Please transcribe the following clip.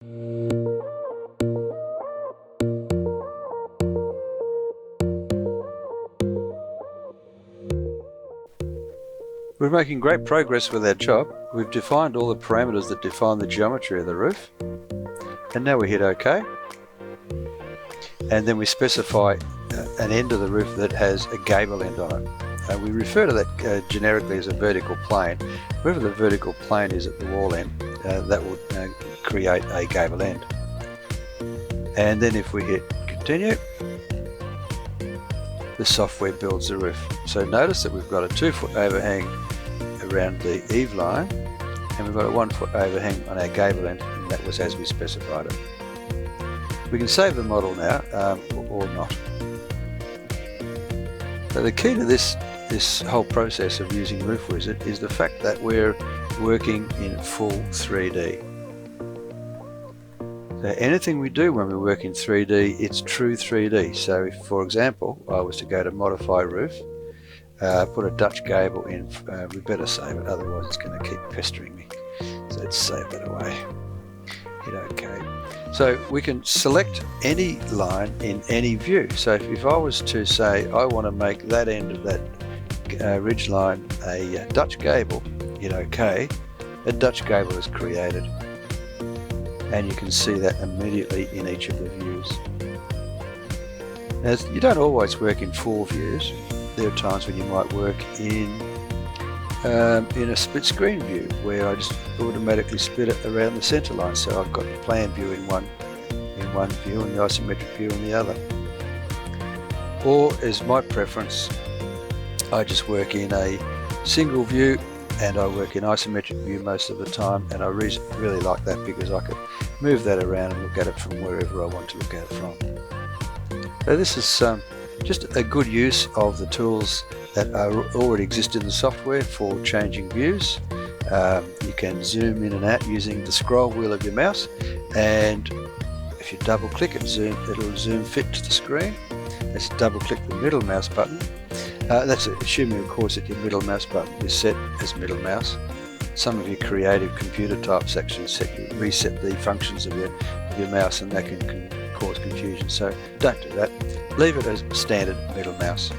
We're making great progress with our job. We've defined all the parameters that define the geometry of the roof. And now we hit OK. And then we specify an end of the roof that has a gable end on it. We refer to that generically as a vertical plane. Wherever the vertical plane is at the wall end, that will create a gable end. And then if we hit continue, the software builds the roof. So notice that we've got a 2-foot overhang around the eave line, and we've got a 1-foot overhang on our gable end, and that was as we specified it. We can save the model now, or not. So the key to this whole process of using Roof Wizard is the fact that we're working in full 3D. So anything we do when we work in 3D, it's true 3D. So if, for example, I was to go to Modify Roof, put a Dutch gable in, we better save it, otherwise it's going to keep pestering me. So let's save that away. Hit OK. So we can select any line in any view. So if I was to say I want to make that end of that ridge line a Dutch gable, hit OK, a Dutch gable is created. And you can see that immediately in each of the views. Now, you don't always work in 4 views. There are times when you might work in a split screen view where I just automatically split it around the center line. So I've got the plan view in one view and the isometric view in the other. Or as my preference, I just work in a single view and I work in isometric view most of the time, and I really like that because I could move that around and look at it from wherever I want to look at it from. So this is just a good use of the tools that already exist in the software for changing views. You can zoom in and out using the scroll wheel of your mouse, and if you double click it, it'll zoom fit to the screen. Let's double click the middle mouse button. That's assuming, of course, that your middle mouse button is set as middle mouse. Some of your creative computer types actually reset the functions of your mouse, and that can cause confusion. So don't do that. Leave it as standard middle mouse.